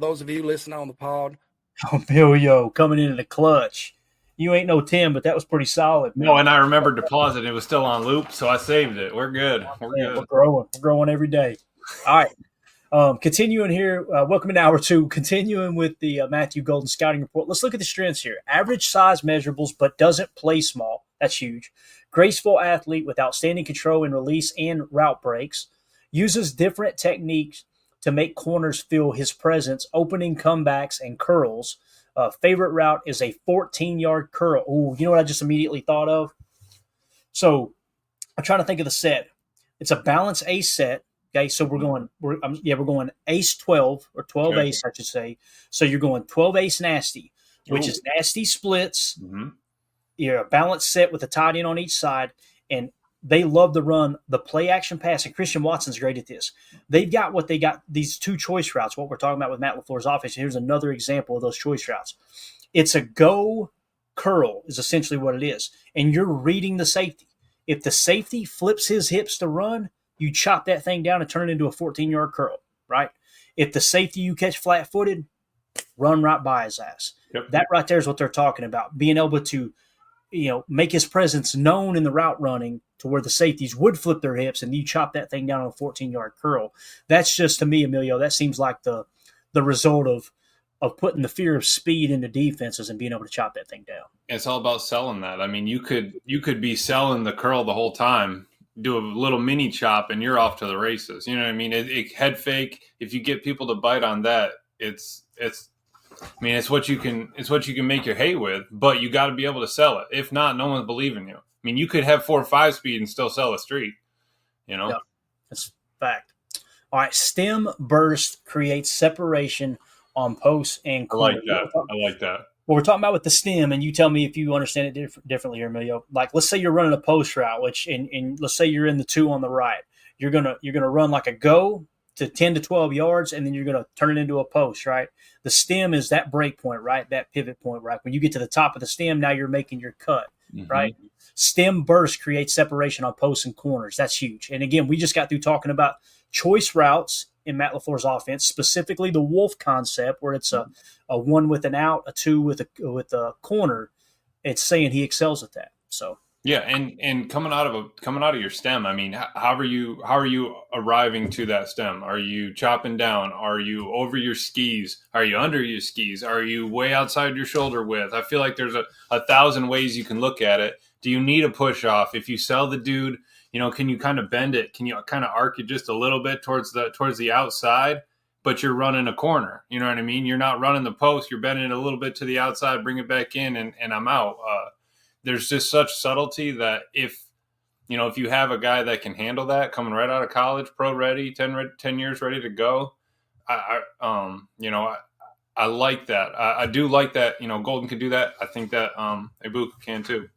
those of you listening on the pod. Emilio coming in the clutch. You ain't no Tim, but that was pretty solid, man. No, and I remembered to pause it. It was still on loop, so I saved it. We're good. We're good. We're growing. We're growing every day. All right. Continuing here, welcome to hour two. Continuing with the Matthew Golden scouting report. Let's look at the strengths here. Average size measurables, but doesn't play small. That's huge. Graceful athlete with outstanding control and release and route breaks. Uses different techniques to make corners feel his presence, opening comebacks and curls. Favorite route is a 14-yard curl. Ooh, you know what I just immediately thought of? So I'm trying to think of the set. It's a balance ace set. Okay, so we're going ace 12 or 12 Okay. ace, I should say. So you're going 12 ace nasty, which is nasty splits. Mm-hmm. You're a balanced set with a tight end on each side, and they love to run the play action pass, and Christian Watson's great at this. They've got these two choice routes, what we're talking about with Matt LaFleur's offense. Here's another example of those choice routes. It's a go curl is essentially what it is, and you're reading the safety. If the safety flips his hips to run, you chop that thing down and turn it into a 14-yard curl, right? If the safety you catch flat-footed, run right by his ass. Yep. That right there is what they're talking about, being able to make his presence known in the route running to where the safeties would flip their hips and you chop that thing down on a 14-yard curl. That's just, to me, Emilio, that seems like the result of putting the fear of speed into defenses and being able to chop that thing down. It's all about selling that. I mean, you could be selling the curl the whole time, do a little mini chop, and you're off to the races. You know what I mean? Head fake. If you get people to bite on that, it's what you can make your hay with, but you got to be able to sell it. If not, no one's believing you. I mean, you could have 4 or 5 speed and still sell a street, Yeah, that's fact. All right. Stem burst creates separation on posts and I like that. What we're talking about with the stem, and you tell me if you understand it differently here, Emilio. Like, let's say you're running a post route, and let's say you're in the 2 on the right. You're gonna run like a go to 10 to 12 yards, and then you're gonna turn it into a post, right? The stem is that break point, right? That pivot point, right? When you get to the top of the stem, now you're making your cut, right? Stem burst creates separation on posts and corners. That's huge. And again, we just got through talking about choice routes in Matt LaFleur's offense, specifically the wolf concept, where it's a 1 with an out, a 2 with a corner. It's saying he excels at that. So yeah, and coming out of your stem, I mean, how are you arriving to that stem? Are you chopping down? Are you over your skis? Are you under your skis? Are you way outside your shoulder width? I feel like there's a 1,000 ways you can look at it. Do you need a push off? If you sell the dude, can you kind of bend it? Can you kind of arc it just a little bit towards the outside? But you're running a corner. You know what I mean? You're not running the post. You're bending it a little bit to the outside, bring it back in, and I'm out. There's just such subtlety that if you have a guy that can handle that, coming right out of college, pro ready, 10 years ready to go, I like that. I do like that. Golden can do that. I think that Ibuka can too.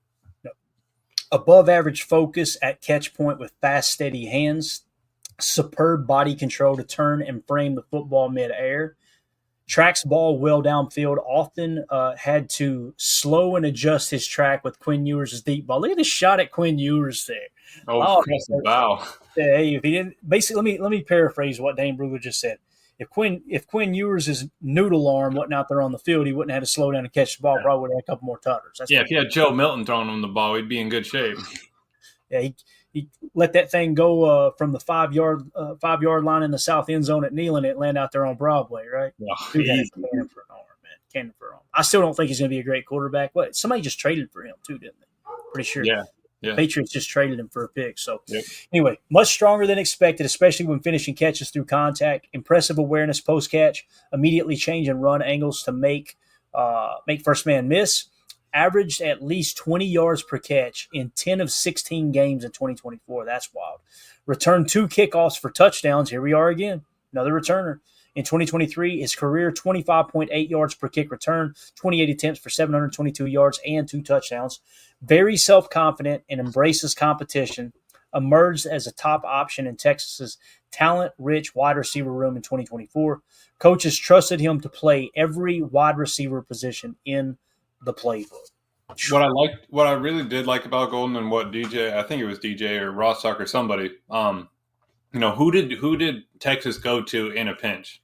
Above average focus at catch point with fast, steady hands, superb body control to turn and frame the football midair. Tracks ball well downfield, often had to slow and adjust his track with Quinn Ewers' deep ball. Look at the shot at Quinn Ewers there. Oh, wow. Hey, if he didn't, basically, let me paraphrase what Dane Brugler just said. If Quinn Ewers' noodle arm wasn't out there on the field, he wouldn't have had to slow down and catch the ball. Probably would have had a couple more tutters. If he had Joe Milton throwing him the ball, he'd be in good shape. Yeah, he let that thing go from the 5-yard line in the south end zone at Neyland. It landed out there on Broadway, right? Cannon for an arm, man. Cannon for an arm. I still don't think he's going to be a great quarterback. What? Somebody just traded for him too, didn't they? Pretty sure. Yeah. Patriots just traded him for a pick. So anyway, much stronger than expected, especially when finishing catches through contact. Impressive awareness post catch. Immediately change and run angles to make first man miss. Averaged at least 20 yards per catch in 10 of 16 games in 2024. That's wild. Returned 2 kickoffs for touchdowns. Here we are again. Another returner. In 2023, his career 25.8 yards per kick return, 28 attempts for 722 yards and 2 touchdowns. Very self-confident and embraces competition. Emerged as a top option in Texas's talent-rich wide receiver room in 2024. Coaches trusted him to play every wide receiver position in the playbook. What I really did like about Golden, and what I think it was DJ or Rostock or somebody, who did Texas go to in a pinch?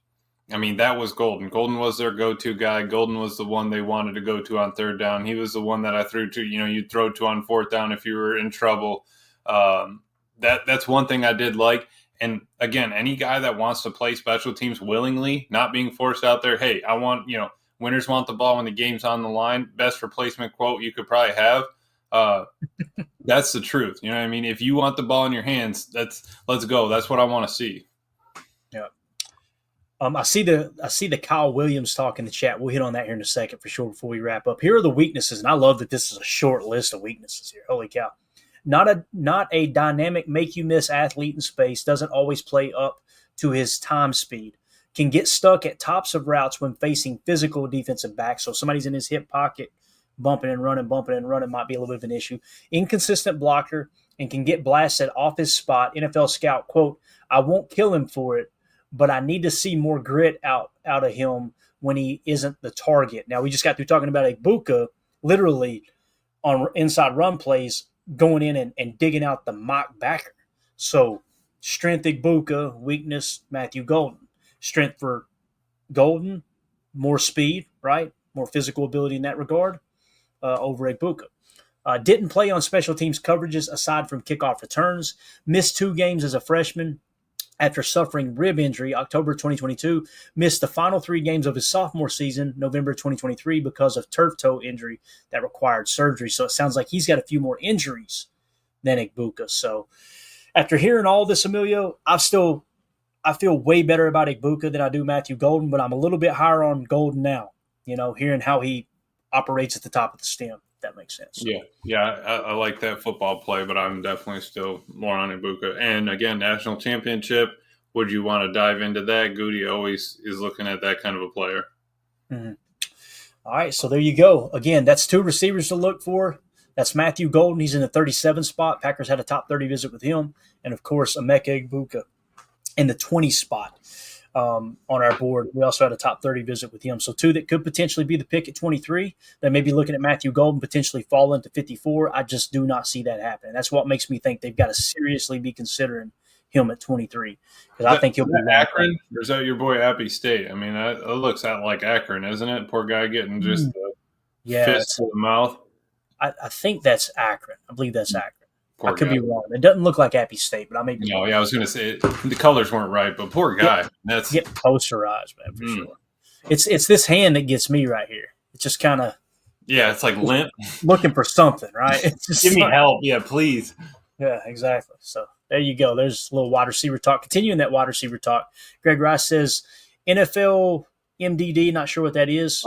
I mean, that was Golden. Golden was their go-to guy. Golden was the one they wanted to go to on third down. He was the one that I threw to. You'd throw to on fourth down if you were in trouble. That's one thing I did like. And again, any guy that wants to play special teams willingly, not being forced out there, hey, I want, winners want the ball when the game's on the line. Best replacement quote you could probably have. That's the truth. You know what I mean? If you want the ball in your hands, let's go. That's what I want to see. Yeah. I see the Kyle Williams talk in the chat. We'll hit on that here in a second for sure before we wrap up. Here are the weaknesses, and I love that this is a short list of weaknesses here. Holy cow. Not a dynamic make-you-miss athlete in space, doesn't always play up to his time speed, can get stuck at tops of routes when facing physical defensive backs. So if somebody's in his hip pocket, bumping and running might be a little bit of an issue. Inconsistent blocker and can get blasted off his spot. NFL scout, quote, I won't kill him for it, but I need to see more grit out of him when he isn't the target. Now, we just got through talking about Egbuka, literally on inside run plays, going in and digging out the mock backer. So strength Egbuka, weakness Matthew Golden. Strength for Golden, more speed, right? More physical ability in that regard over Egbuka. Didn't play on special teams coverages aside from kickoff returns. Missed 2 games as a freshman after suffering rib injury October 2022. Missed the final 3 games of his sophomore season, November 2023, because of turf toe injury that required surgery. So it sounds like he's got a few more injuries than Egbuka. So after hearing all this, Emilio, I feel way better about Egbuka than I do Matthew Golden, but I'm a little bit higher on Golden now, hearing how he operates at the top of the stem. That makes sense. Yeah, I like that football play, but I'm definitely still more on Egbuka. And again, national championship, would you want to dive into that? Goody always is looking at that kind of a player. Mm-hmm. All right, so there you go. Again, that's 2 receivers to look for. That's Matthew Golden. He's in the 37 spot. Packers had a top 30 visit with him. And, of course, Emeka Egbuka in the 20 spot. On our board. We also had a top 30 visit with him. So 2 that could potentially be the pick at 23. They may be looking at Matthew Golden potentially fall into 54. I just do not see that happening. That's what makes me think they've got to seriously be considering him at 23. Because I think he'll be Akron, or is that your boy Appy State? I mean, it looks like Akron, isn't it? Poor guy getting just the fist to the mouth. I think that's Akron. I believe that's Akron. I could be wrong. It doesn't look like Appy State, but I may be wrong. Yeah, I was going to say the colors weren't right, but poor guy. That's get posterized, man, for sure. It's this hand that gets me right here. It's just kind of it's like limp, looking for something, right? It's just give me help, please. Yeah, exactly. So there you go. There's a little wide receiver talk. Continuing that wide receiver talk, Greg Rice says NFL MDD. Not sure what that is.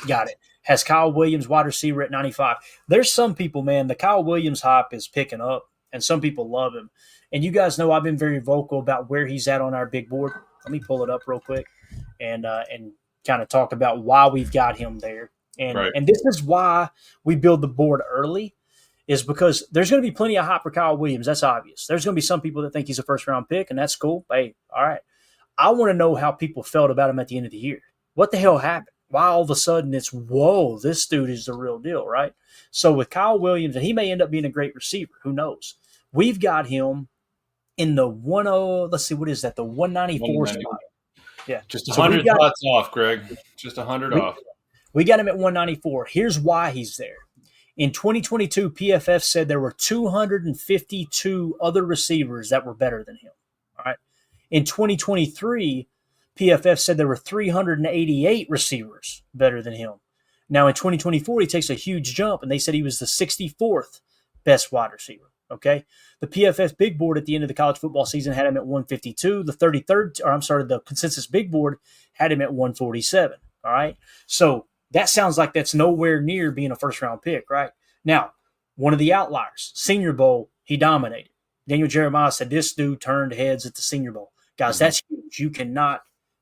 Got it. Has Kyle Williams wide receiver at 95. There's some people, man, the Kyle Williams hype is picking up, and some people love him. And you guys know I've been very vocal about where he's at on our big board. Let me pull it up real quick and kind of talk about why we've got him there. And this is why we build the board early, is because there's going to be plenty of hype for Kyle Williams. That's obvious. There's going to be some people that think he's a first-round pick, and that's cool. Hey, all right. I want to know how people felt about him at the end of the year. What the hell happened? Why all of a sudden it's, whoa, this dude is the real deal, right? So with Kyle Williams, and he may end up being a great receiver. Who knows? We've got him in the 10, let's see, what is that? The 194 spot. Yeah. Just 100 spots off, Greg. Just 100 off. We got him at 194. Here's why he's there. In 2022, PFF said there were 252 other receivers that were better than him. All right. In 2023, PFF said there were 388 receivers better than him. Now, in 2024, he takes a huge jump, and they said he was the 64th best wide receiver. Okay, the PFF big board at the end of the college football season had him at 152. The consensus big board had him at 147. All right, so that sounds like that's nowhere near being a first-round pick, right? Now, one of the outliers, Senior Bowl, he dominated. Daniel Jeremiah said this dude turned heads at the Senior Bowl. Guys, that's huge.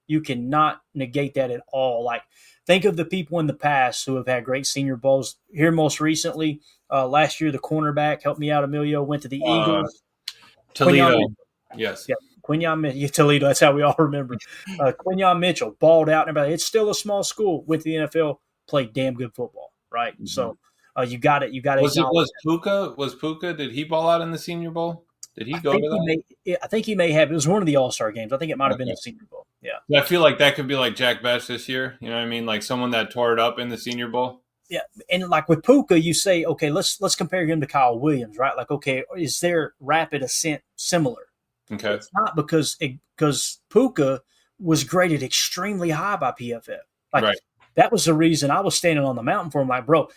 You cannot negate that at all. Like, think of the people in the past who have had great Senior Bowls. Here most recently, last year, the cornerback, help me out, Emilio, went to the Eagles. Toledo. Yes. Yeah, Toledo. That's how we all remember. Quinyon Mitchell balled out. And everybody, it's still a small school. Went to the NFL, played damn good football, right? Mm-hmm. So you got it. You got it. Was Puka? Did he ball out in the Senior Bowl? Did he go to that? I think he may have. It was one of the All-Star games. I think it might have been Okay. the Senior Bowl. Yeah. I feel like that could be like Jack Best this year. You know what I mean? Like someone that tore it up in the Senior Bowl. Yeah, and like with Puka, you say, okay, let's compare him to Kyle Williams, right? Like, okay, is their rapid ascent similar? Okay. It's not because Puka was graded extremely high by PFF. Like Right. that was the reason I was standing on the mountain for him. Like, bro,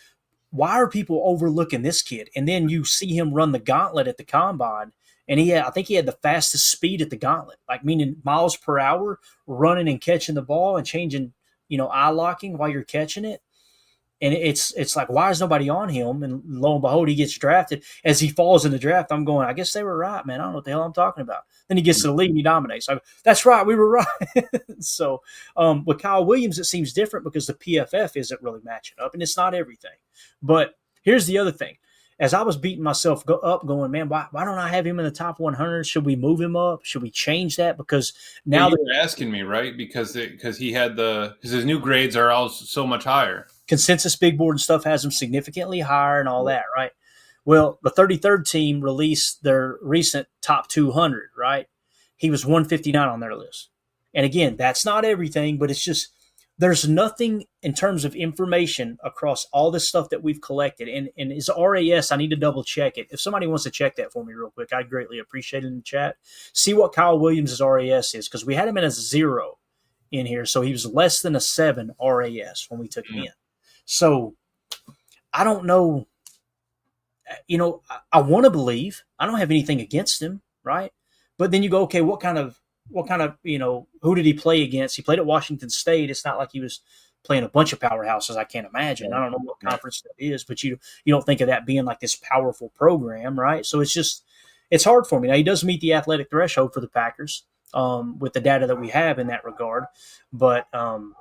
why are people overlooking this kid? And then you see him run the gauntlet at the combine, and I think he had the fastest speed at the gauntlet, like meaning miles per hour, running and catching the ball and changing, eye locking while you're catching it. And it's like, why is nobody on him? And lo and behold, he gets drafted. As he falls in the draft, I'm going, I guess they were right, man. I don't know what the hell I'm talking about. Then he gets to the league and he dominates. So that's right, we were right. So with Kyle Williams, it seems different because the PFF isn't really matching up, and it's not everything. But here's the other thing. As I was beating myself up going, man, why don't I have him in the top 100? Should we move him up? Should we change that? Because now you were asking me, right? Because he had because his new grades are all so much higher. Consensus Big Board and stuff has them significantly higher and all that, right? Well, the 33rd team released their recent top 200, right? He was 159 on their list. And again, that's not everything, but it's just there's nothing in terms of information across all this stuff that we've collected. And his RAS, I need to double check it. If somebody wants to check that for me real quick, I'd greatly appreciate it in the chat. See what Kyle Williams' RAS is, because we had him in as a 0 in here. So he was less than a 7 RAS when we took him in. So I don't know. I want to believe. I don't have anything against him, right? But then you go, okay, what kind of, who did he play against? He played at Washington State. It's not like he was playing a bunch of powerhouses. I can't imagine. I don't know what conference that is, but you don't think of that being like this powerful program, right? So it's hard for me. Now, he does meet the athletic threshold for the Packers with the data that we have in that regard. But,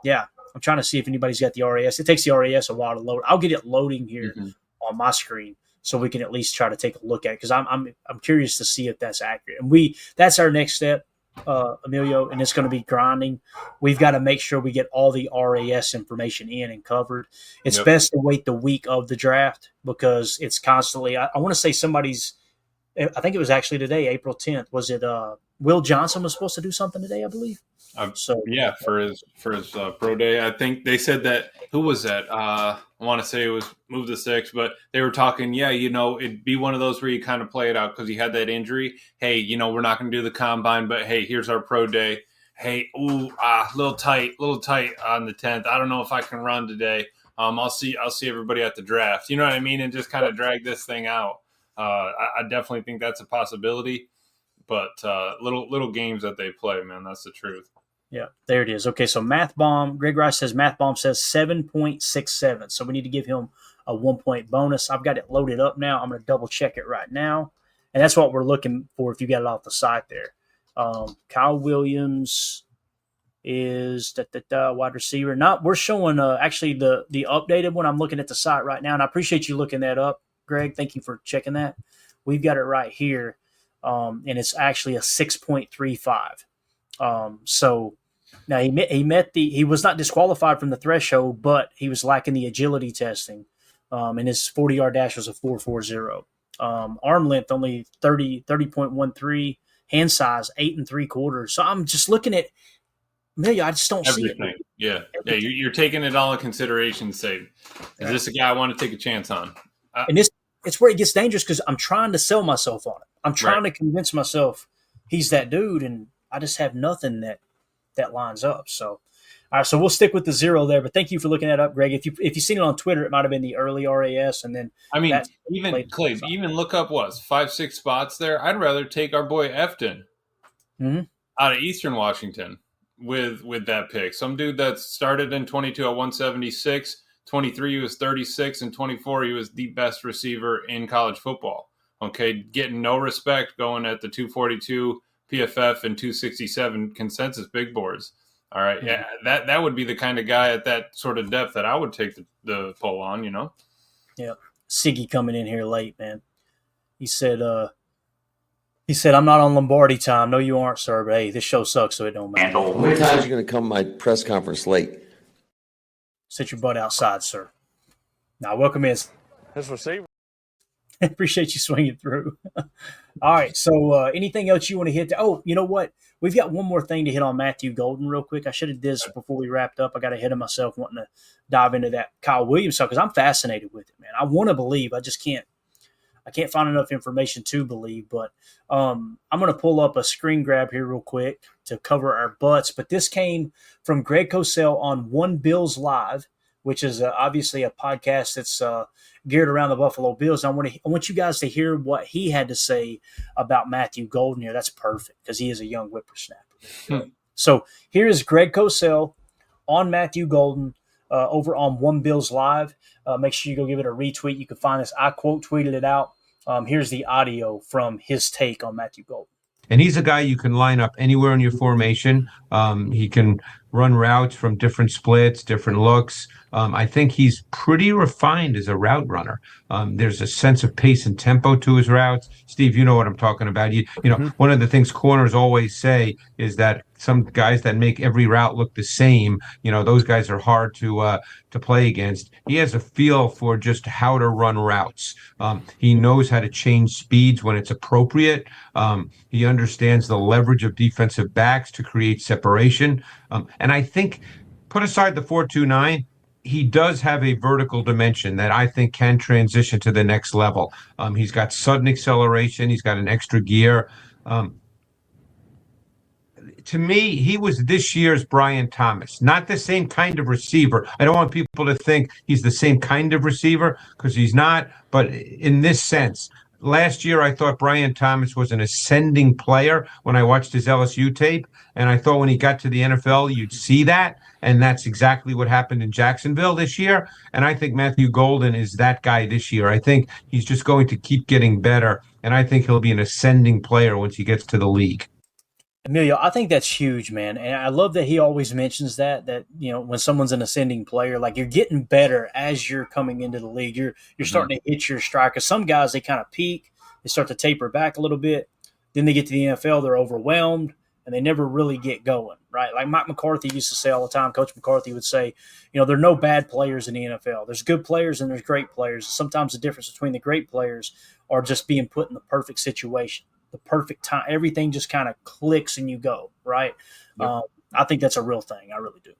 yeah, I'm trying to see if anybody's got the RAS. It takes the RAS a while to load. I'll get it loading here on my screen so we can at least try to take a look at it, because I'm curious to see if that's accurate. And that's our next step, Emilio, and it's going to be grinding. We've got to make sure we get all the RAS information in and covered. It's best to wait the week of the draft because it's constantly – I want to say somebody's – I think it was actually today, April 10th. Was it Will Johnson was supposed to do something today, I believe? For his pro day. I think they said that. Who was that? I want to say it was Move the Six, but they were talking. Yeah, it'd be one of those where you kind of play it out because he had that injury. Hey, we're not going to do the combine, but hey, here's our pro day. Hey, little tight on the 10th. I don't know if I can run today. I'll see everybody at the draft. You know what I mean? And just kind of drag this thing out. I definitely think that's a possibility. But little games that they play, man, that's the truth. Yeah, there it is. Okay, so Math Bomb, Greg Rice says Math Bomb says 7.67. So we need to give him a 1-point bonus. I've got it loaded up now. I'm going to double check it right now. And that's what we're looking for if you got it off the site there. Kyle Williams is wide receiver. We're showing actually the updated one. I'm looking at the site right now, and I appreciate you looking that up, Greg. Thank you for checking that. We've got it right here. And it's actually a 6.35. So now he was not disqualified from the threshold, but he was lacking the agility testing. And his 40-yard dash was a 4.40. Arm length only 30.13. Hand size 8 3/4. So I'm just looking at Amelia. I just don't everything. See it. Yeah. You're taking it all in consideration. Say, is this a guy I want to take a chance on? And it's where it gets dangerous because I'm trying to sell myself on it. I'm trying to convince myself he's that dude, and I just have nothing that lines up. So, all right, so we'll stick with the 0 there. But thank you for looking that up, Greg. If you've seen it on Twitter, it might have been the early RAS, and then even Clay, even look up 5-6 spots there. I'd rather take our boy Efton out of Eastern Washington with that pick. Some dude that started in 22 at 176. 23, he was 36, and 24, he was the best receiver in college football. Okay, getting no respect going at the 242 PFF and 267 consensus big boards. All right, yeah, that would be the kind of guy at that sort of depth that I would take the poll on, Yeah, Siggy coming in here late, man. He said, I'm not on Lombardi time. No, you aren't, sir, but hey, this show sucks, so it don't matter. How many times are you going to come to my press conference late? Sit your butt outside, sir. Now, welcome in. His receiver. Appreciate you swinging through. All right. So anything else you want to hit? Oh, you know what? We've got one more thing to hit on Matthew Golden real quick. I should have did this before we wrapped up. I got ahead of myself wanting to dive into that Kyle Williams stuff because I'm fascinated with it, man. I want to believe. I just can't. I can't find enough information to believe. But I'm going to pull up a screen grab here real quick to cover our butts. But this came from Greg Cosell on One Bills Live, which is obviously a podcast that's geared around the Buffalo Bills. I want you guys to hear what he had to say about Matthew Golden here. That's perfect because he is a young whippersnapper. So here is Greg Cosell on Matthew Golden over on One Bills Live. Make sure you go give it a retweet. You can find this. I quote tweeted it out. Here's the audio from his take on Matthew Golden. And he's a guy you can line up anywhere in your formation. He can run routes from different splits, different looks. I think he's pretty refined as a route runner. There's a sense of pace and tempo to his routes. Steve, you know what I'm talking about. You know, one of the things corners always say is that some guys that make every route look the same, you know, those guys are hard to play against. He has a feel for just how to run routes. He knows how to change speeds when it's appropriate. He understands the leverage of defensive backs to create separation. And I think, put aside the 4.29, he does have a vertical dimension that I think can transition to the next level. He's got sudden acceleration. He's got an extra gear. To me, he was this year's Brian Thomas, not the same kind of receiver. I don't want people to think he's the same kind of receiver because he's not, but in this sense. Last year, I thought Brian Thomas was an ascending player when I watched his LSU tape, and I thought when he got to the NFL, you'd see that, and that's exactly what happened in Jacksonville this year, and I think Matthew Golden is that guy this year. I think he's just going to keep getting better, and I think he'll be an ascending player once he gets to the league. Emilio, I think that's huge, man. And I love that he always mentions that, you know, when someone's an ascending player, like you're getting better as you're coming into the league. You're starting to hit your stride. Because some guys, they kind of peak, they start to taper back a little bit. Then they get to the NFL, they're overwhelmed, and they never really get going, right? Like Mike McCarthy used to say all the time, Coach McCarthy would say, you know, there are no bad players in the NFL. There's good players and there's great players. Sometimes the difference between the great players are just being put in the perfect situation. The perfect time, everything just kind of clicks and you go, right? Yep. I think that's a real thing. I really do.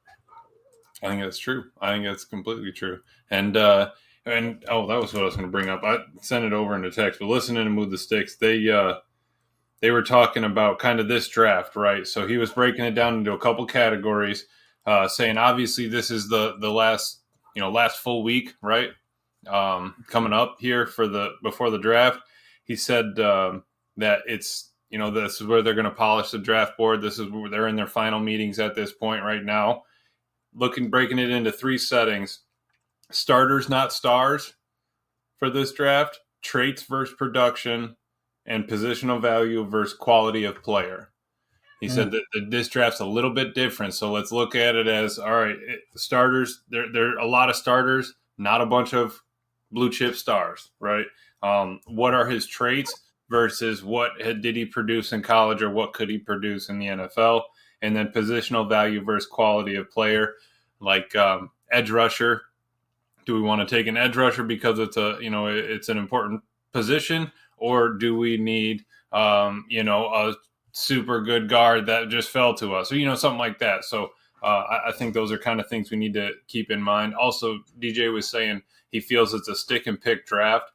I think that's true. I think that's completely true. And that was what I was going to bring up. I sent it over in the text, but listening to Move the Sticks, they were talking about kind of this draft, right? So he was breaking it down into a couple categories, saying obviously this is the last full week, right? Coming up here before the draft. He said that it's, you know, this is where they're going to polish the draft board. This is where they're in their final meetings at this point right now. Breaking it into three settings: starters, not stars for this draft, traits versus production, and positional value versus quality of player. He said that this draft's a little bit different. So let's look at it as, all right, starters, there are a lot of starters, not a bunch of blue chip stars, right? What are his traits versus what did he produce in college or what could he produce in the NFL? And then positional value versus quality of player, like edge rusher. Do we want to take an edge rusher because it's an important position, or do we need a super good guard that just fell to us, or something like that? So I think those are kind of things we need to keep in mind. Also, DJ was saying he feels it's a stick and pick draft.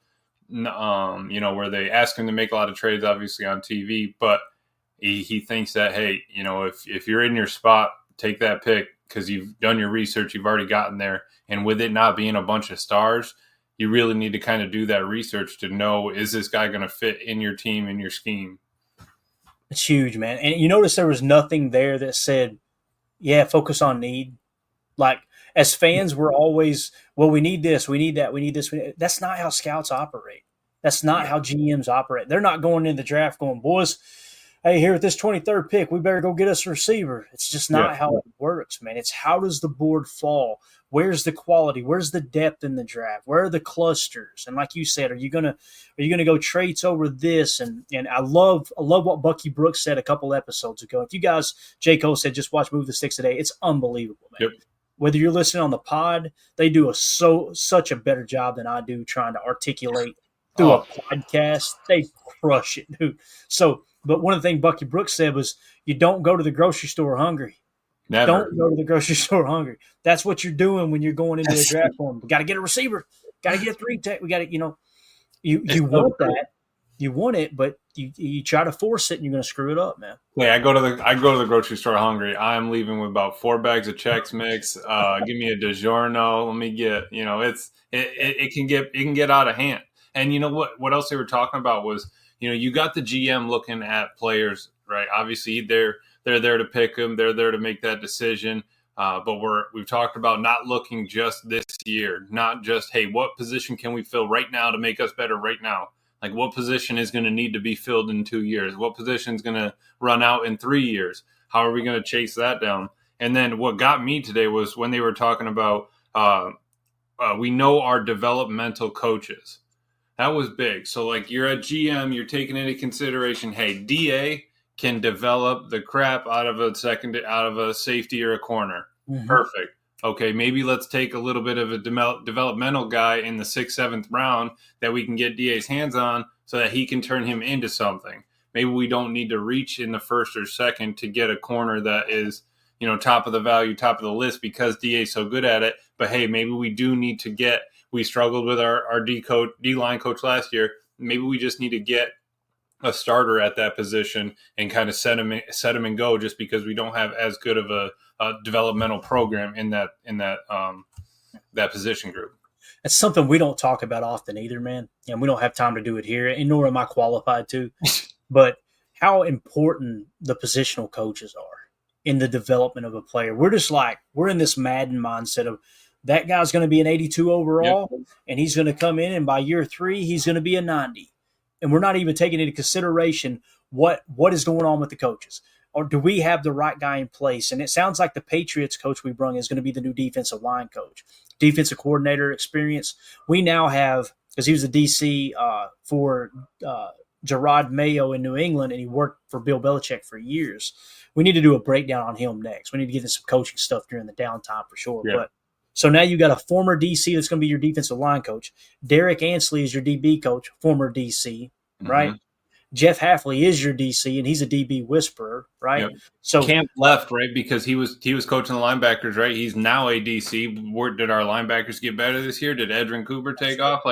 Where they ask him to make a lot of trades, obviously on TV, but he thinks that, hey, if you're in your spot, take that pick because you've done your research, you've already gotten there. And with it not being a bunch of stars, you really need to kind of do that research to know, is this guy going to fit in your team, in your scheme? It's huge, man. And you notice there was nothing there that said, yeah, focus on need. Like, as fans, we're always, well, we need this, we need that, we need this. That's not how scouts operate. That's not how GMs operate. They're not going in the draft going, boys, hey, here at this 23rd pick, we better go get us a receiver. It's just not how it works, man. It's how does the board fall? Where's the quality? Where's the depth in the draft? Where are the clusters? And like you said, are you gonna go traits over this? And I love what Bucky Brooks said a couple episodes ago. If you guys, J. Cole said, just watch Move the Sticks today. It's unbelievable, man. Yep. Whether you're listening on the pod, they do such a better job than I do trying to articulate through a podcast. They crush it, dude. So, but one of the things Bucky Brooks said was, you don't go to the grocery store hungry. Never. Don't go to the grocery store hungry. That's what you're doing when you're going into a draft form. We got to get a receiver. Got to get a 3-tech. We got to, you want that. You want it, but you try to force it and you're going to screw it up, man. Yeah, I go to the grocery store hungry. I'm leaving with about 4 bags of Chex Mix. Give me a DiGiorno. Let me get, it can get out of hand. And you know what else they were talking about was, you got the GM looking at players, right? Obviously they're there to pick them. They're there to make that decision. But we've talked about not looking just this year, not just, hey, what position can we fill right now to make us better right now? Like, what position is going to need to be filled in 2 years? What position is going to run out in 3 years? How are we going to chase that down? And then what got me today was when they were talking about we know our developmental coaches. That was big. So, like, you're a GM, you're taking into consideration, hey, DA can develop the crap out of a safety or a corner. Mm-hmm. Perfect. Okay, maybe let's take a little bit of a developmental guy in the 6th, 7th round that we can get DA's hands on so that he can turn him into something. Maybe we don't need to reach in the 1st or 2nd to get a corner that is, top of the value, top of the list because DA's so good at it. But hey, maybe we do need to get, we struggled with our D-line coach last year. Maybe we just need to get a starter at that position and kind of set him and go just because we don't have as good of a developmental program in that position group. That's something we don't talk about often either, man. And we don't have time to do it here, and nor am I qualified to. But how important the positional coaches are in the development of a player. We're in this Madden mindset of that guy's going to be an 82 overall, and he's going to come in, and by year 3, he's going to be a 90. And we're not even taking into consideration what is going on with the coaches. Or do we have the right guy in place? And it sounds like the Patriots coach we brung is going to be the new defensive line coach. Defensive coordinator experience. We now have, because he was the DC for Gerard Mayo in New England, and he worked for Bill Belichick for years. We need to do a breakdown on him next. We need to get into some coaching stuff during the downtime for sure. Yeah. But so now you got a former DC that's going to be your defensive line coach. Derek Ansley is your DB coach, former DC, right? Mm-hmm. Jeff Hafley is your DC, and he's a DB whisperer, right? Yep. So Camp left, right, because he was coaching the linebackers, right? He's now a DC. Did our linebackers get better this year? Did Edrin Cooper take off?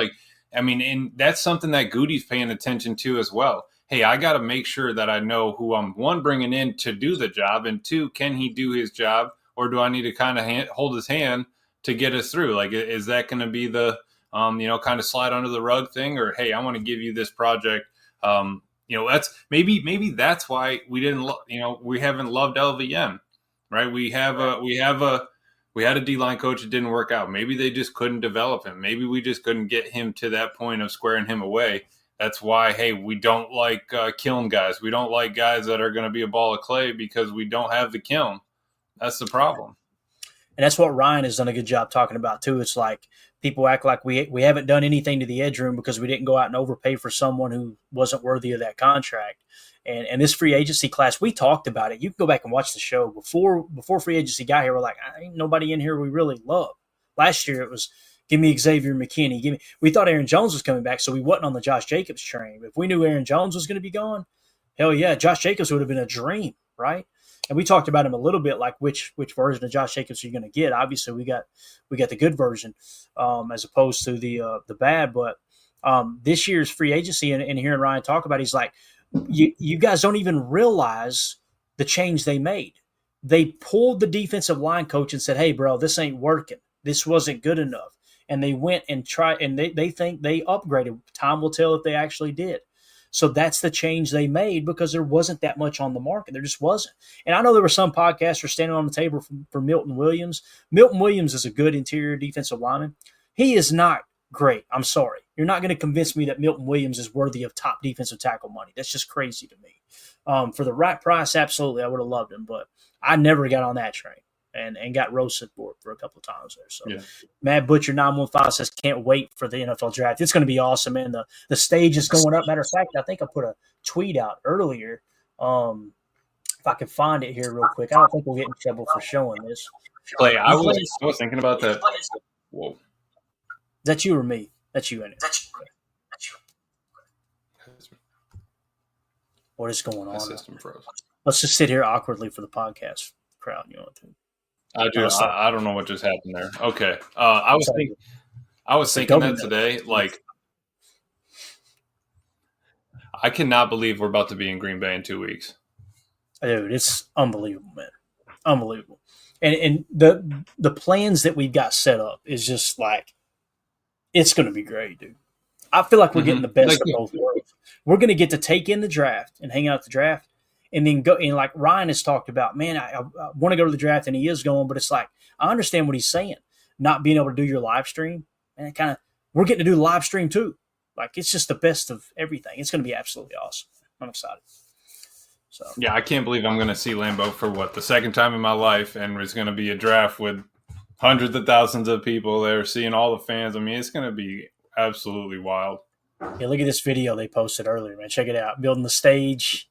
And that's something that Goody's paying attention to as well. Hey, I got to make sure that I know who I'm, 1, bringing in to do the job, and 2, can he do his job, or do I need to kind of hold his hand to get us through? Like, is that going to be the, kind of slide under the rug thing, or hey, I want to give you this project. That's maybe that's why we didn't, we haven't loved LVM, right? We had a D-line coach that didn't work out. Maybe they just couldn't develop him. Maybe we just couldn't get him to that point of squaring him away. That's why, hey, we don't like kiln guys. We don't like guys that are going to be a ball of clay because we don't have the kiln. That's the problem. And that's what Ryan has done a good job talking about too. It's like people act like we haven't done anything to the edge room because we didn't go out and overpay for someone who wasn't worthy of that contract. And this free agency class, we talked about it. You can go back and watch the show before free agency got here. We're like, ain't nobody in here we really love. Last year it was, give me Xavier McKinney. We thought Aaron Jones was coming back, so we wasn't on the Josh Jacobs train. If we knew Aaron Jones was going to be gone, hell yeah, Josh Jacobs would have been a dream, right? And we talked about him a little bit, like which version of Josh Jacobs are you going to get? Obviously, we got the good version as opposed to the bad. But this year's free agency, and hearing Ryan talk about it, he's like, you guys don't even realize the change they made. They pulled the defensive line coach and said, hey, bro, this ain't working. This wasn't good enough. And they went and tried, and they think they upgraded. Time will tell if they actually did. So that's the change they made because there wasn't that much on the market. There just wasn't. And I know there were some podcasters standing on the table for Milton Williams. Milton Williams is a good interior defensive lineman. He is not great. I'm sorry. You're not going to convince me that Milton Williams is worthy of top defensive tackle money. That's just crazy to me. For the right price, absolutely, I would have loved him. But I never got on that train and got roasted for a couple of times there. So, yeah. Mad Butcher 915 says, can't wait for the NFL draft. It's going to be awesome, man. The stage is going up. Matter of fact, I think I put a tweet out earlier. If I can find it here real quick. I don't think we'll get in trouble for showing this. Clay, I was thinking about that. Whoa. Is that you or me? That's you, anyway. What is going My on? system froze. Let's just sit here awkwardly for the podcast crowd. You know what I do. I don't know what just happened there. Okay. I was thinking that today. Like, I cannot believe we're about to be in Green Bay in 2 weeks. Dude, it's unbelievable, man. Unbelievable. And the plans that we've got set up is just like, it's going to be great, dude. I feel like we're getting the best of both worlds. We're going to get to take in the draft and hang out at the draft, and then go. And like Ryan has talked about, man, I want to go to the draft, and he is going, but it's like, I understand what he's saying. Not being able to do your live stream, and we're getting to do the live stream too. Like, it's just the best of everything. It's going to be absolutely awesome. I'm excited. So yeah, I can't believe I'm going to see Lambeau for the second time in my life, and it's going to be a draft with hundreds of thousands of people there, seeing all the fans. I mean, it's going to be absolutely wild. Yeah, look at this video they posted earlier, man. Check it out. Building the stage,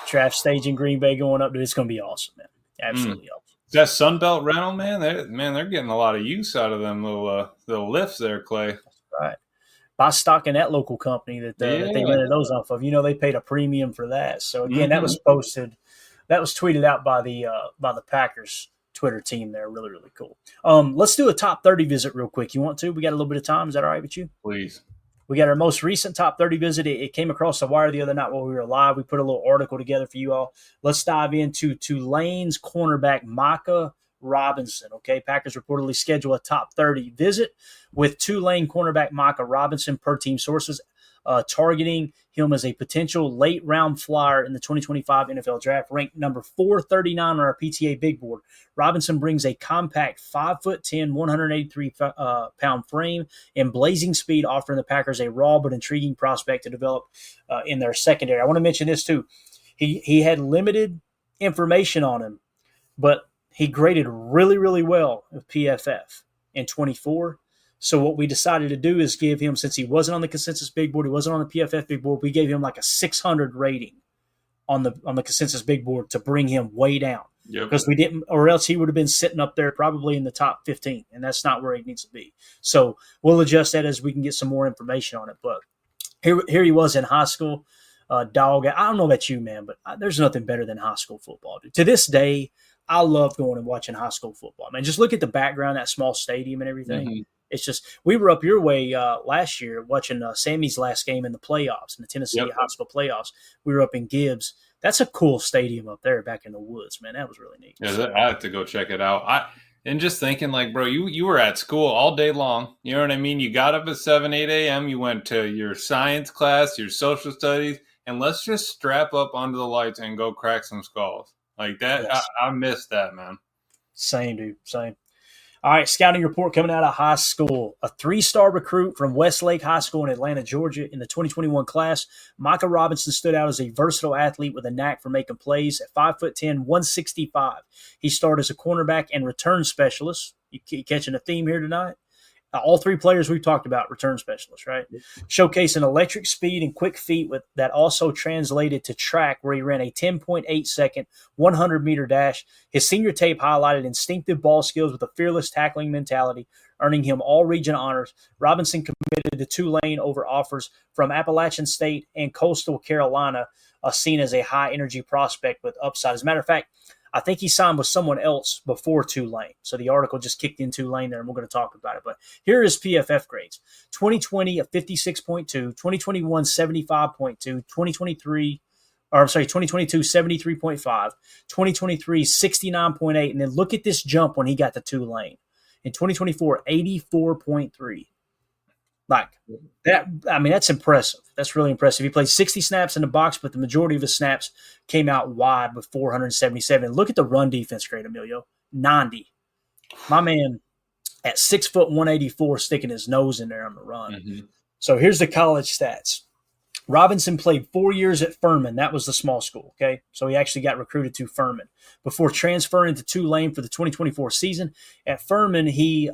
draft stage in Green Bay going up, dude. It's going to be awesome, man. Absolutely awesome. That Sunbelt rental, man. They're getting a lot of use out of them little lifts there, Clay. Right. Buy stock in that local company that they rented those off of. You know, they paid a premium for that. So again, that was posted, that was tweeted out by the Packers Twitter team there. Really, really cool. Let's do a top 30 visit real quick. You want to? We got a little bit of time. Is that all right with you? Please. We got our most recent top 30 visit. It came across the wire the other night while we were live. We put a little article together for you all. Let's dive into Tulane's cornerback, Micah Robinson. Okay, Packers reportedly schedule a top 30 visit with Tulane cornerback Micah Robinson, per team sources, targeting him as a potential late round flyer in the 2025 NFL Draft. Ranked number 439 on our PTA big board, Robinson brings a compact 5'10", 183 pound frame and blazing speed, offering the Packers a raw but intriguing prospect to develop in their secondary. I want to mention this too. He had limited information on him, but he graded really, really well with PFF in 24. So what we decided to do is give him, since he wasn't on the consensus big board, he wasn't on the PFF big board, we gave him like a 600 rating on the consensus big board to bring him way down. Yep. Because we didn't, or else he would have been sitting up there probably in the top 15, and that's not where he needs to be. So we'll adjust that as we can get some more information on it. But here he was in high school. Dog, I don't know about you, man, but there's nothing better than high school football, dude. To this day, I love going and watching high school football, man. Just look at the background, that small stadium and everything. Mm-hmm. It's just, we were up your way last year watching Sammy's last game in the playoffs, in the Tennessee high school playoffs. We were up in Gibbs. That's a cool stadium up there back in the woods, man. That was really neat. Yeah, I have to go check it out. And just thinking, like, bro, you were at school all day long. You know what I mean? You got up at 7, 8 a.m. You went to your science class, your social studies, and let's just strap up under the lights and go crack some skulls. Like that, yes. I missed that, man. Same, dude. Same. All right, scouting report coming out of high school. A 3-star recruit from Westlake High School in Atlanta, Georgia in the 2021 class. Micah Robinson stood out as a versatile athlete with a knack for making plays. At 5'10", 165. He started as a cornerback and return specialist. You catching a theme here tonight? All three players we've talked about, return specialists, right? Showcasing electric speed and quick feet that also translated to track, where he ran a 10.8-second 100-meter dash. His senior tape highlighted instinctive ball skills with a fearless tackling mentality, earning him all-region honors. Robinson committed to Tulane over offers from Appalachian State and Coastal Carolina, seen as a high-energy prospect with upside. As a matter of fact, I think he signed with someone else before Tulane. So the article just kicked in Tulane there, and we're going to talk about it. But here are his PFF grades. 2020, a 56.2. 2021, 75.2. 2022, 73.5. 2023, 69.8. And then look at this jump when he got to Tulane. In 2024, 84.3. Like that, I mean, that's impressive. That's really impressive. He played 60 snaps in the box, but the majority of his snaps came out wide with 477. Look at the run defense grade, Emilio. 90. My man at 6 foot 184 sticking his nose in there on the run. Mm-hmm. So here's the college stats. Robinson played 4 years at Furman. That was the small school, okay? So he actually got recruited to Furman. before transferring to Tulane for the 2024 season. At Furman, he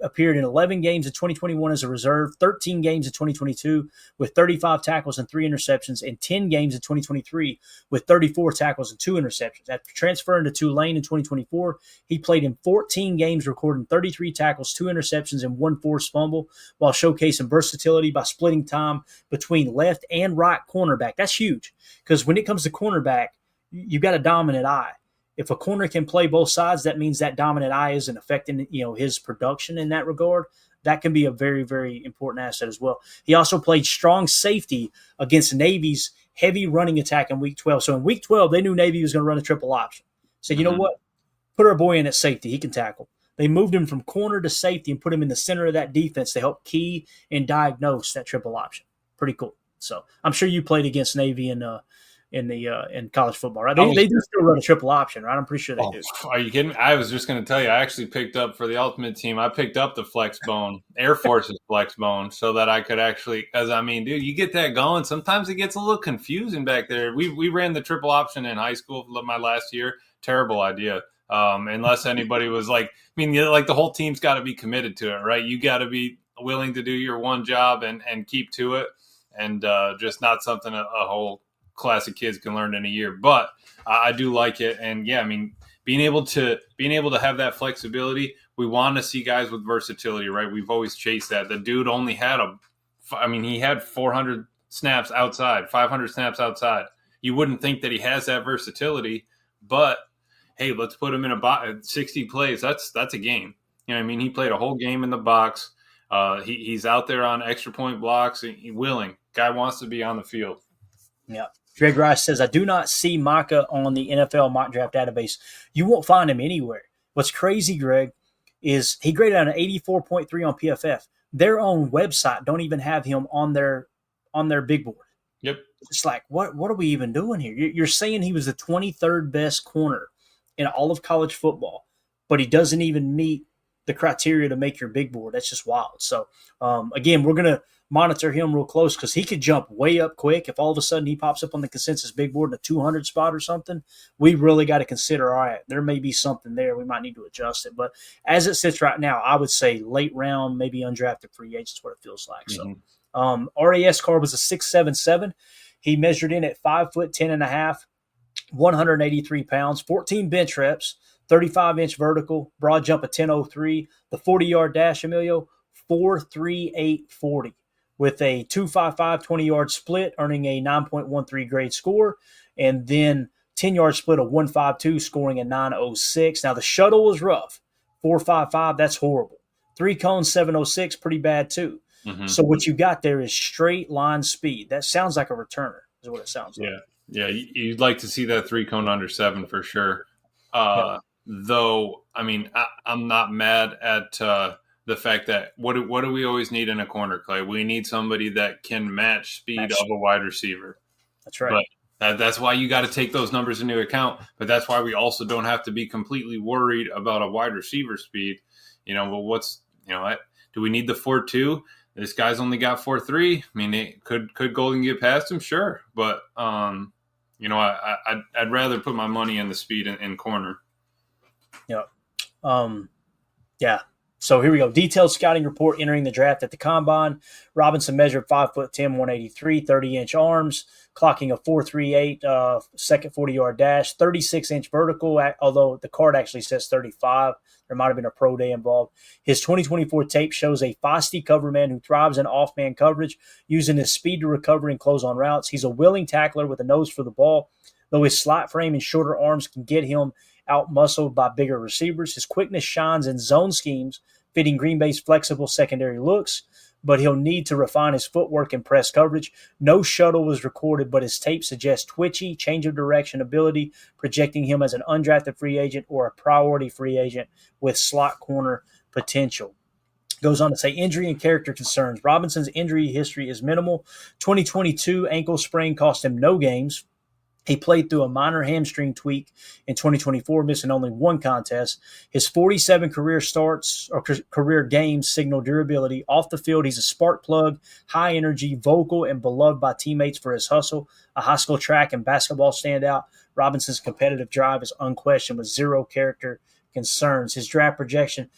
appeared in 11 games in 2021 as a reserve, 13 games in 2022 with 35 tackles and 3 interceptions, and 10 games in 2023 with 34 tackles and 2 interceptions. After transferring to Tulane in 2024, he played in 14 games, recording 33 tackles, 2 interceptions, and 1 forced fumble, while showcasing versatility by splitting time between left and right cornerback. That's huge, because when it comes to cornerback, you've got a dominant eye. If a corner can play both sides, that means that dominant eye isn't affecting, his production in that regard. That can be a very, very important asset as well. He also played strong safety against Navy's heavy running attack in Week 12. So in Week 12, they knew Navy was going to run a triple option. So you know what? Put our boy in at safety. He can tackle. They moved him from corner to safety and put him in the center of that defense to help key and diagnose that triple option. Pretty cool. So I'm sure you played against Navy in college football, right? They do still run a triple option, right? I'm pretty sure they do. Are you kidding me? I was just going to tell you, I actually picked up for the ultimate team. I picked up the flex bone, Air Force's flex bone, so that I could actually, because I mean, dude, you get that going. Sometimes it gets a little confusing back there. We ran the triple option in high school my last year. Terrible idea. Unless anybody was like, the whole team's got to be committed to it, right? You got to be willing to do your one job and keep to it, and just not something a whole class of kids can learn in a year. But I do like it, and yeah, being able to have that flexibility. We want to see guys with versatility, right? We've always chased that. The dude only had he had 400 snaps outside, 500 snaps outside. You wouldn't think that he has that versatility, but hey, let's put him in 60 plays. That's a game. He played a whole game in the box. He's out there on extra point blocks. He's willing. Guy wants to be on the field. Yeah. Greg Rice says, I do not see Micah on the NFL mock draft database. You won't find him anywhere. What's crazy, Greg, is he graded out an 84.3 on PFF. Their own website don't even have him on their big board. Yep. It's like, what are we even doing here? You're saying he was the 23rd best corner in all of college football, but he doesn't even meet the criteria to make your big board. That's just wild. So, again, we're going to monitor him real close, because he could jump way up quick. If all of a sudden he pops up on the consensus big board in a 200 spot or something, we really got to consider, all right, there may be something there. We might need to adjust it. But as it sits right now, I would say late round, maybe undrafted free agent is what it feels like. So RAS card was a 6'7". He measured in at 5'10.5", 183 pounds, 14 bench reps, 35-inch vertical, broad jump of 10.03, the 40-yard dash, Emilio, 4.3840. With a 2.55 20-yard split, earning a 9.13 grade score, and then 10-yard split of 1.52, scoring a 9.06. Now, the shuttle was rough, 4.55, that's horrible. 3 cones, 7.06, pretty bad too. So what you got there is straight line speed. That sounds like a returner, is what it sounds like. Yeah, you'd like to see that 3 cone under 7 for sure. Though, I'm not mad at the fact that what do we always need in a corner, Clay? We need somebody that can match speed of a wide receiver. That's right. But that's why you got to take those numbers into account. But that's why we also don't have to be completely worried about a wide receiver speed. Do we need the 4.2? This guy's only got 4.3. Could Golden get past him? Sure. But, I'd rather put my money in the speed in corner. Yeah. Yeah. So here we go. Detailed scouting report entering the draft at the combine. Robinson measured 5'10", 183, 30-inch arms, clocking a 4.38 second 40-yard dash, 36-inch vertical, although the card actually says 35. There might have been a pro day involved. His 2024 tape shows a feisty cover man who thrives in off-man coverage, using his speed to recover and close on routes. He's a willing tackler with a nose for the ball, though his slight frame and shorter arms can get him out-muscled by bigger receivers. His quickness shines in zone schemes, fitting Green Bay's flexible secondary looks, but he'll need to refine his footwork and press coverage. No shuttle was recorded, but his tape suggests twitchy, change of direction ability, projecting him as an undrafted free agent or a priority free agent with slot corner potential. Goes on to say injury and character concerns. Robinson's injury history is minimal. 2022 ankle sprain cost him no games. He played through a minor hamstring tweak in 2024, missing only one contest. His 47 career starts or career games signal durability. Off the field, he's a spark plug, high energy, vocal, and beloved by teammates for his hustle. A high school track and basketball standout, Robinson's competitive drive is unquestioned with zero character concerns. His draft projection,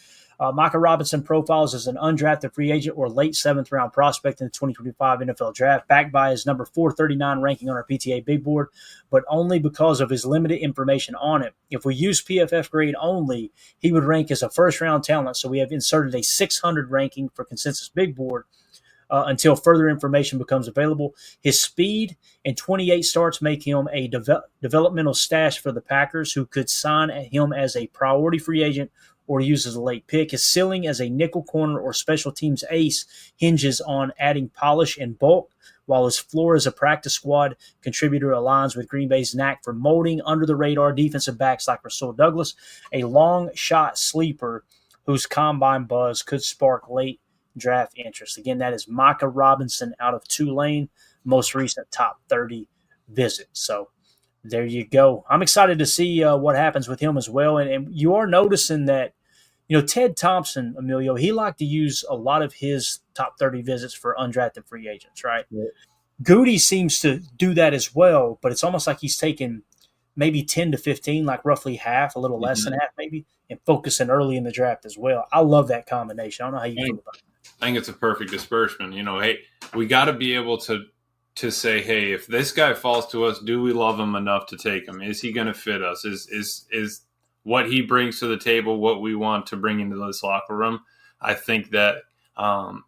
Micah Robinson profiles as an undrafted free agent or late 7th-round prospect in the 2025 NFL Draft, backed by his number 439 ranking on our PTA Big Board, but only because of his limited information on it. If we use PFF grade only, he would rank as a first-round talent, so we have inserted a 600 ranking for Consensus Big Board until further information becomes available. His speed and 28 starts make him a developmental stash for the Packers, who could sign him as a priority free agent or use as a late pick. His ceiling as a nickel corner or special teams ace hinges on adding polish and bulk, while his floor as a practice squad contributor aligns with Green Bay's knack for molding under-the-radar defensive backs like Rasul Douglas, a long-shot sleeper whose combine buzz could spark late draft interest. Again, that is Micah Robinson out of Tulane, most recent top 30 visit. So there you go. I'm excited to see what happens with him as well. And you are noticing that, Ted Thompson, Emilio, he liked to use a lot of his top 30 visits for undrafted free agents, right? Yeah. Goody seems to do that as well, but it's almost like he's taking maybe 10 to 15, like roughly half, a little less than half maybe, and focusing early in the draft as well. I love that combination. I don't know how you feel about it. I think it's a perfect disbursement. Hey, we got to be able to say, hey, if this guy falls to us, do we love him enough to take him? Is he going to fit us? Is what he brings to the table what we want to bring into this locker room? I think that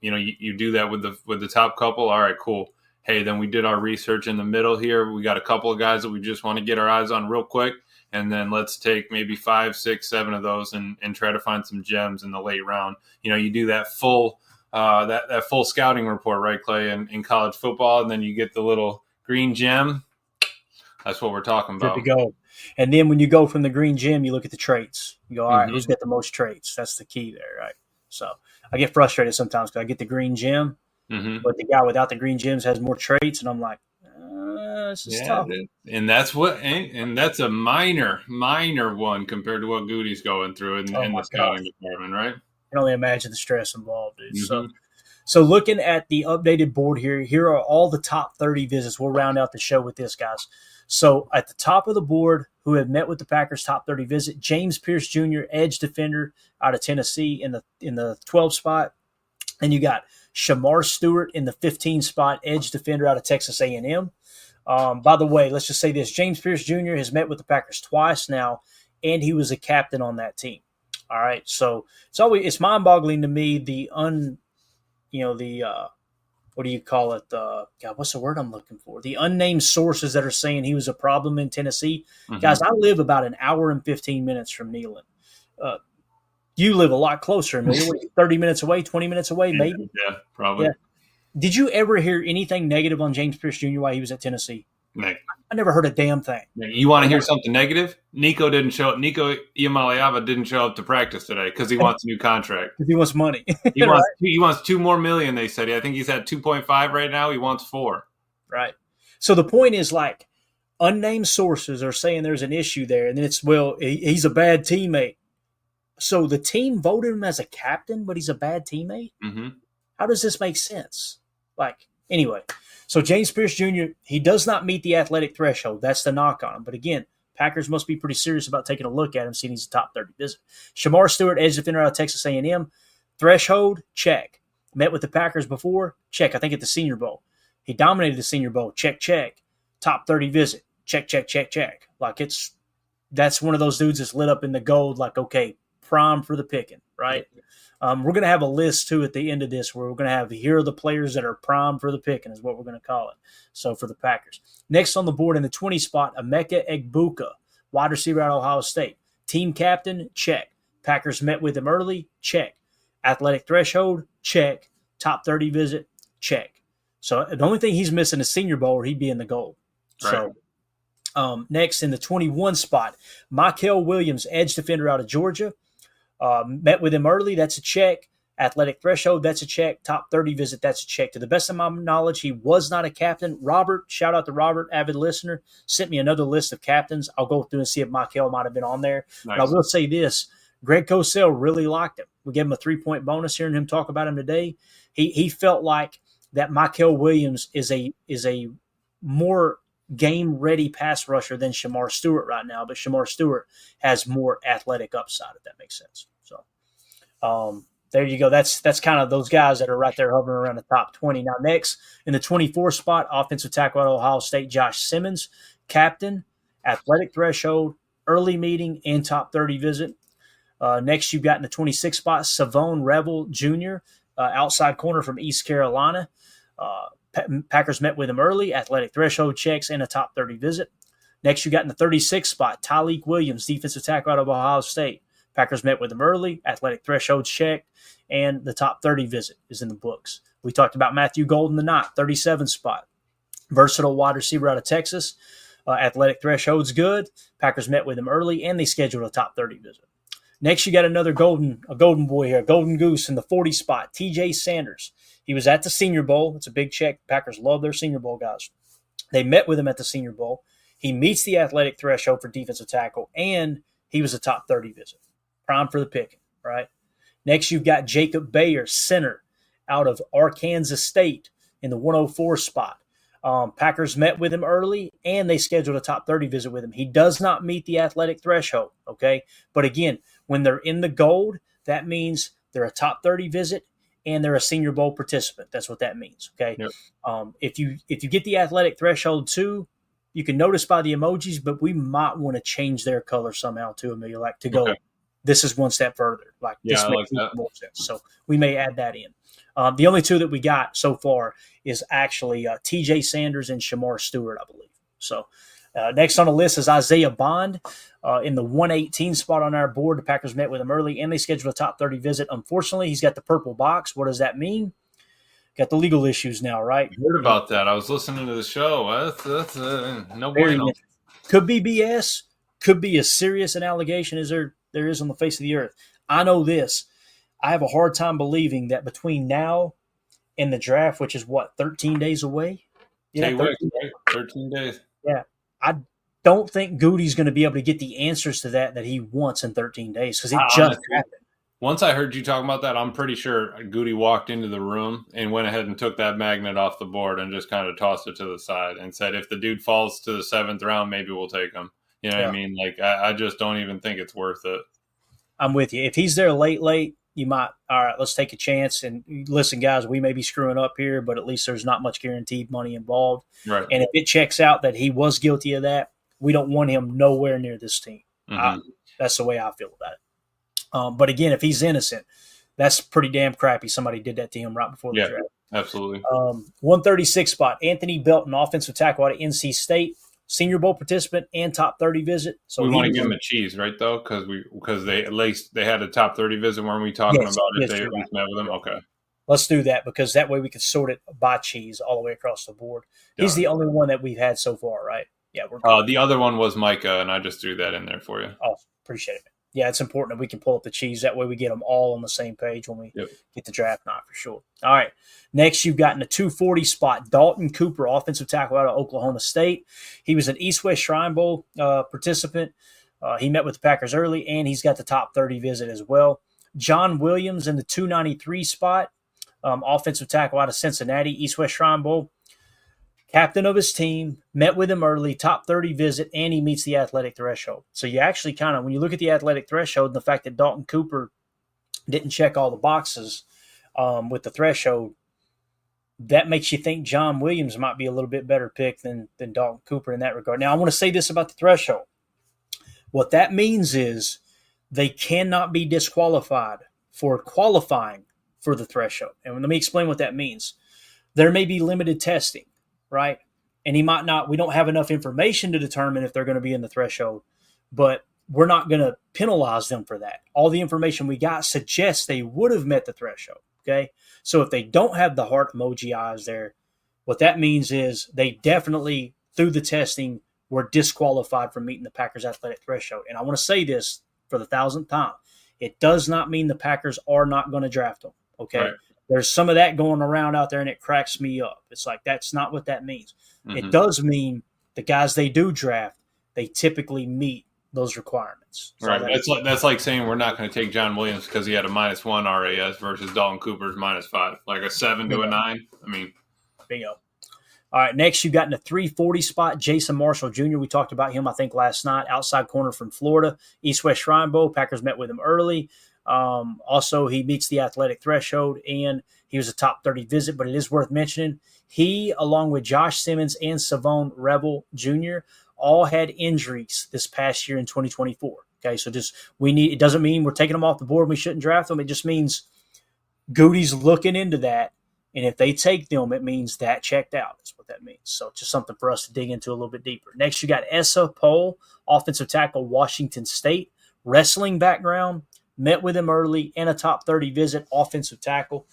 you do that with the top couple. All right, cool. Hey, then we did our research in the middle here. We got a couple of guys that we just want to get our eyes on real quick, and then let's take maybe 5, 6, 7 of those and try to find some gems in the late round. You do that full that full scouting report, right, Clay, in college football, and then you get the little green gem. That's what we're talking about. Good to go. And then when you go from the green gem, you look at the traits. You go, all right, who's got the most traits? That's the key there, right? So I get frustrated sometimes because I get the green gem, but the guy without the green gems has more traits, and I'm like, this is tough. And that's that's a minor one compared to what Goody's going through in the scouting department, right? I can only imagine the stress involved, dude. So looking at the updated board here are all the top 30 visits. We'll round out the show with this, guys. So at the top of the board, who have met with the Packers' top 30 visit, James Pierce Jr., edge defender out of Tennessee in the 12 spot. And you got Shamar Stewart in the 15 spot, edge defender out of Texas A&M. By the way, let's just say this. James Pierce Jr. has met with the Packers twice now, and he was a captain on that team. All right, so it's mind-boggling to me what do you call it? God, what's the word I'm looking for? The unnamed sources that are saying he was a problem in Tennessee. Guys, I live about an hour and 15 minutes from Neyland. You live a lot closer, 30 minutes away, 20 minutes away, maybe. Yeah, probably. Yeah. Did you ever hear anything negative on James Pierce Jr. while he was at Tennessee? Negative. I never heard a damn thing. You want to hear something negative? Nico Iamaleava didn't show up to practice today because he wants a new contract. He wants money. He wants $2 more million, they said. I think he's at 2.5 right now. He wants 4. Right. So the point is, like, unnamed sources are saying there's an issue there, and then it's, he's a bad teammate. So the team voted him as a captain, but he's a bad teammate? Mm-hmm. How does this make sense? Anyway. So James Pierce Jr., he does not meet the athletic threshold. That's the knock on him. But again, Packers must be pretty serious about taking a look at him, seeing he's a top 30 visit. Shamar Stewart, edge defender out of Texas A&M. Threshold, check. Met with the Packers before, check. I think at the Senior Bowl. He dominated the Senior Bowl, check. Top 30 visit, check. That's one of those dudes that's lit up in the gold, okay, prime for the picking, right? We're going to have a list, too, at the end of this where we're going to have here are the players that are prime for the picking is what we're going to call it. So for the Packers. Next on the board in the 20 spot, Emeka Egbuka, wide receiver out of Ohio State. Team captain, check. Packers met with him early, check. Athletic threshold, check. Top 30 visit, check. So the only thing he's missing is Senior Bowl or he'd be in the gold. Right. So next in the 21 spot, Michael Williams, edge defender out of Georgia. Met with him early. That's a check. Athletic threshold, that's a check. Top 30 visit, that's a check. To the best of my knowledge, he was not a captain. Robert, shout out to Robert, avid listener, sent me another list of captains. I'll go through and see if Michael might have been on there. Nice. But I will say this, Greg Cosell really liked him. We gave him a 3-point bonus hearing him talk about him today. He felt like that Michael Williams is a more game-ready pass rusher than Shamar Stewart right now, but Shamar Stewart has more athletic upside, if that makes sense. So there you go. That's kind of those guys that are right there hovering around the top 20. Now, next, in the 24 spot, offensive tackle at Ohio State, Josh Simmons, captain, athletic threshold, early meeting, and top 30 visit. Next, you've got in the 26 spot, Savone Revel Jr., outside corner from East Carolina. Packers met with him early, athletic threshold checks, and a top 30 visit. Next, you got in the 36 spot, Tyleik Williams, defensive tackle out of Ohio State. Packers met with him early, athletic threshold checked, and the top 30 visit is in the books. We talked about Matthew Golden, the ninth, 37 spot. Versatile wide receiver out of Texas. Athletic threshold's good. Packers met with him early, and they scheduled a top 30 visit. Next, you got a golden boy here, a golden goose in the 40 spot, TJ Sanders. He was at the Senior Bowl. It's a big check. Packers love their Senior Bowl guys. They met with him at the Senior Bowl. He meets the athletic threshold for defensive tackle, and he was a top 30 visit. Prime for the picking, right? Next, you've got Jacob Bayer, center, out of Arkansas State in the 104 spot. Packers met with him early, and they scheduled a top 30 visit with him. He does not meet the athletic threshold, okay? But again, when they're in the gold, that means they're a top 30 visit, and they're a Senior Bowl participant. That's what that means, okay? Yep. If you get the athletic threshold too, you can notice by the emojis, but we might want to change their color somehow too, Amelia, like to go, okay, this is one step further. Like this makes more sense. So we may add that in. The only two that we got so far is actually TJ Sanders and Shamar Stewart, I believe. So next on the list is Isaiah Bond in the 118 spot on our board. The Packers met with him early, and they scheduled a top 30 visit. Unfortunately, he's got the purple box. What does that mean? Got the legal issues now, right? I heard about that. I was listening to the show. That's no bueno. Could be BS. Could be as serious an allegation as there is on the face of the earth. I know this. I have a hard time believing that between now and the draft, which is 13 days away? Yeah, 13 days. Yeah. I don't think Goody's going to be able to get the answers to that he wants in 13 days because it just happened. Once I heard you talking about that, I'm pretty sure Goody walked into the room and went ahead and took that magnet off the board and just kind of tossed it to the side and said, if the dude falls to the 7th round, maybe we'll take him. You know what I mean? Like, I just don't even think it's worth it. I'm with you. If he's there late, you might, all right, let's take a chance. And listen, guys, we may be screwing up here, but at least there's not much guaranteed money involved. Right. And if it checks out that he was guilty of that, we don't want him nowhere near this team. Mm-hmm. That's the way I feel about it. But again, if he's innocent, that's pretty damn crappy. Somebody did that to him right before the draft. Absolutely. 136 spot, Anthony Belton, offensive tackle out of NC State. Senior Bowl participant and top 30 visit. So we want to give him a cheese, right? Though, because they at least they had a top 30 visit. Weren't we talking about if they at least met with him? Okay, let's do that because that way we can sort it by cheese all the way across the board. He's the only one that we've had so far, right? Yeah, we're. The other one was Micah, and I just threw that in there for you. Oh, appreciate it. Yeah, it's important that we can pull up the cheese. That way we get them all on the same page when we get the draft night for sure. All right. Next, you've got in the 240 spot, Dalton Cooper, offensive tackle out of Oklahoma State. He was an East-West Shrine Bowl participant. He met with the Packers early, and he's got the top 30 visit as well. John Williams in the 293 spot, offensive tackle out of Cincinnati, East-West Shrine Bowl. Captain of his team, met with him early, top 30 visit, and he meets the athletic threshold. So you actually kind of, when you look at the athletic threshold and the fact that Dalton Cooper didn't check all the boxes with the threshold, that makes you think John Williams might be a little bit better pick than Dalton Cooper in that regard. Now, I want to say this about the threshold. What that means is they cannot be disqualified for qualifying for the threshold. And let me explain what that means. There may be limited testing, right? And he might not, we don't have enough information to determine if they're going to be in the threshold, but we're not going to penalize them for that. All the information we got suggests they would have met the threshold, okay? So if they don't have the heart emoji eyes there, what that means is they definitely, through the testing, were disqualified from meeting the Packers athletic threshold. And I want to say this for the 1,000th time. It does not mean the Packers are not going to draft them, Okay. Right. There's some of that going around out there, and it cracks me up. It's like, that's not what that means. It does mean the guys they do draft, they typically meet those requirements. So Right. That's like saying we're not going to take John Williams because he had a -1 RAS versus Dalton Cooper's -5, like a 7 to a 9. I mean, bingo. All right, next you got in the 340 spot, Jason Marshall Jr. We talked about him, I think, last night. Outside corner from Florida, East-West Shrine Bowl. Packers met with him early. Also, he meets the athletic threshold, and he was a top 30 visit, but it is worth mentioning. He, along with Josh Simmons and Savone Rebel Jr., all had injuries this past year in 2024. Okay, so it doesn't mean we're taking them off the board and we shouldn't draft them. It just means Goody's looking into that. And if they take them, it means that checked out. That's what that means. So just something for us to dig into a little bit deeper. Next, you got Essa Pohl, offensive tackle, Washington State, wrestling background, met with him early, and a top 30 visit, offensive tackle.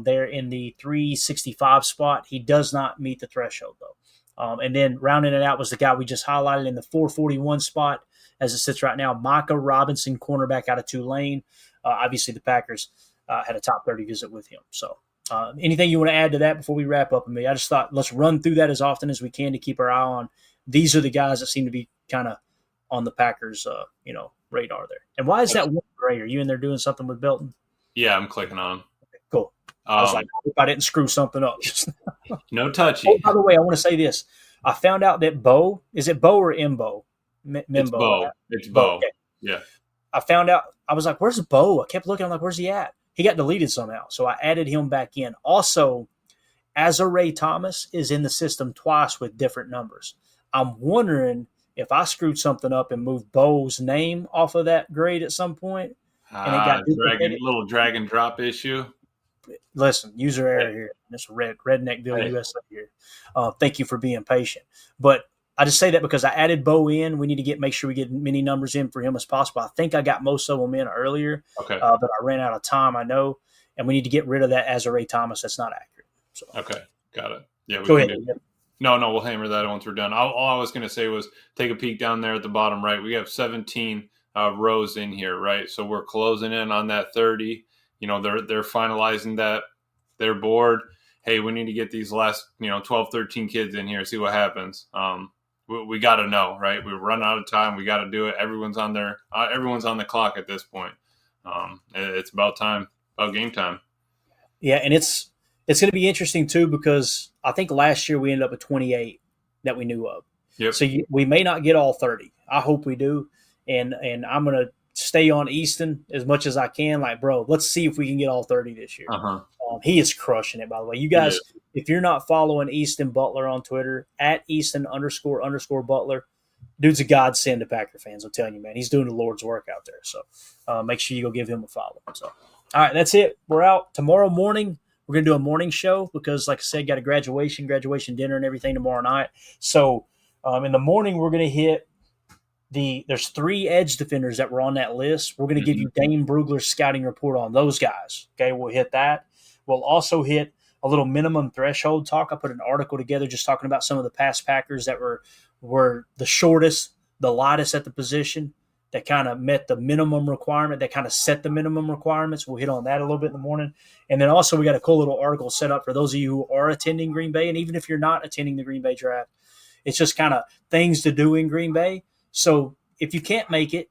There in the 365 spot. He does not meet the threshold, though. And then rounding it out was the guy we just highlighted in the 441 spot as it sits right now, Micah Robinson, cornerback out of Tulane. Obviously, the Packers had a top 30 visit with him. So anything you want to add to that before we wrap up? I just thought let's run through that as often as we can to keep our eye on. These are the guys that seem to be kind of on the Packers, radar there. And why is that one gray? Are you in there doing something with Belton? yeah, I'm clicking on him. Okay, cool. I was like, I hope I didn't screw something up. No touchy. Oh, by the way, I want to say this. I found out that Bo, is it Bo or Imbo? It's Bo. It's Bo. Okay. Yeah. I found out, I was like, where's Bo? I kept looking, I'm like, where's he at? He got deleted somehow. So I added him back in. Also, Azare Thomas is in the system twice with different numbers. I'm wondering if I screwed something up and moved Bo's name off of that grade at some point. And it got little drag and drop issue. Listen, user error here. It's Redneckville USA here. Thank you for being patient. But I just say that because I added Bo in. We need to make sure we get many numbers in for him as possible. I think I got most of them in earlier, Okay. But I ran out of time, I know. And we need to get rid of that Azare Thomas. That's not accurate. So. Okay, got it. Yeah, Go ahead. No, we'll hammer that once we're done. All I was going to say was take a peek down there at the bottom right. We have 17 rows in here, right? So we're closing in on that 30. They're finalizing their board. Hey, we need to get these last 12, 13 kids in here, see what happens. We got to know, right? We're running out of time. We got to do it. Everyone's on the clock at this point. It's about time, about game time. Yeah, and it's going to be interesting too because I think last year we ended up with 28 that we knew of. Yep. So we may not get all 30. I hope we do, and I'm going to stay on Easton as much as I can. Like, bro, let's see if we can get all 30 this year. He is crushing it, by the way. You guys, if you're not following Easton Butler on Twitter, at Easton__Butler, dude's a godsend to Packer fans. I'm telling you, man. He's doing the Lord's work out there. So make sure you go give him a follow. So, all right, that's it. We're out. Tomorrow morning, we're going to do a morning show because, like I said, got a graduation dinner and everything tomorrow night. So in the morning, we're going to hit there's 3 edge defenders that were on that list. We're going to give you Dane Brugler's scouting report on those guys. Okay, we'll hit that. We'll also hit a little minimum threshold talk. I put an article together just talking about some of the past Packers that were the shortest, the lightest at the position, that kind of met the minimum requirement, that kind of set the minimum requirements. We'll hit on that a little bit in the morning. And then also we got a cool little article set up for those of you who are attending Green Bay. And even if you're not attending the Green Bay draft, it's just kind of things to do in Green Bay. So if you can't make it,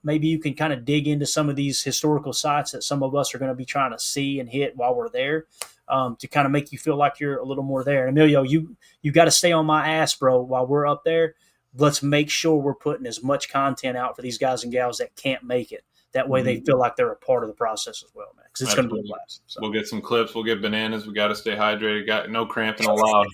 maybe you can kind of dig into some of these historical sites that some of us are going to be trying to see and hit while we're there, to kind of make you feel like you're a little more there. And Emilio, you got to stay on my ass, bro, while we're up there. Let's make sure we're putting as much content out for these guys and gals that can't make it. That way they feel like they're a part of the process as well, man, because it's going to be a blast. So. We'll get some clips. We'll get bananas. We got to stay hydrated. Got no cramping allowed.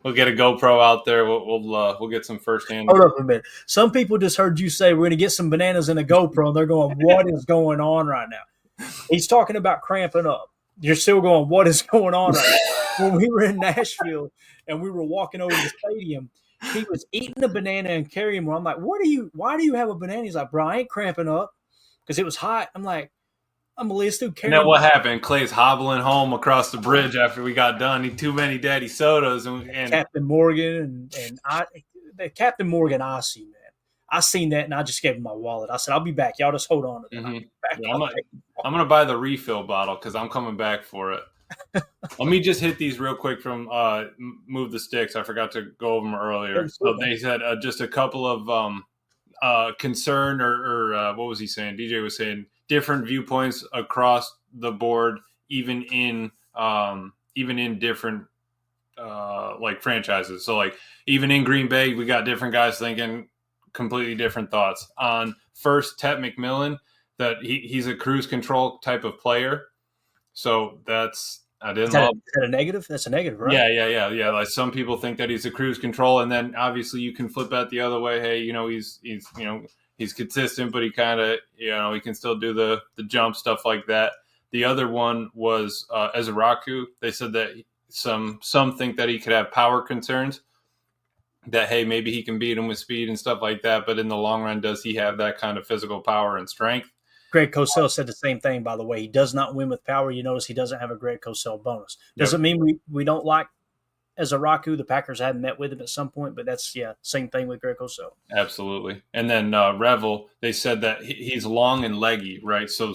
We'll get a GoPro out there. We'll get some firsthand. Hold up a minute. Some people just heard you say we're going to get some bananas and a GoPro, and they're going, "What is going on right now?" He's talking about cramping up. You're still going, "What is going on right now?" When we were in Nashville and we were walking over to the stadium, he was eating a banana and carrying one. I'm like, why do you have a banana? He's like, "Bro, I ain't cramping up," because it was hot. I'm like, unbelievable. Dude carrying. What happened? Clay's hobbling home across the bridge after we got done. He too many daddy sodas and Captain Morgan and Captain Morgan Ossie, man. I seen that and I just gave him my wallet. I said, I'll be back. Y'all just hold on to that. Mm-hmm. Yeah, I'm gonna buy the refill bottle because I'm coming back for it. Let me just hit these real quick from Move the Sticks. I forgot to go over them earlier. So they said just a couple of concern or what was he saying? DJ was saying different viewpoints across the board, even in different like franchises. So like even in Green Bay, we got different guys thinking completely different thoughts. On first, Tet McMillan, that he's a cruise control type of player. So that's I didn't. Is that a negative? That's a negative, right? Yeah. Like some people think that he's a cruise control, and then obviously you can flip that the other way. Hey, he's consistent, but he kind of he can still do the jump stuff like that. The other one was Ezeraku. They said that some think that he could have power concerns. That hey, maybe he can beat him with speed and stuff like that, but in the long run, does he have that kind of physical power and strength? Greg Cosell said the same thing, by the way. He does not win with power. You notice he doesn't have a Greg Cosell bonus. Doesn't mean we don't like Ezeraku. The Packers hadn't met with him at some point, but that's, same thing with Greg Cosell. Absolutely. And then Revel, they said that he's long and leggy, right? So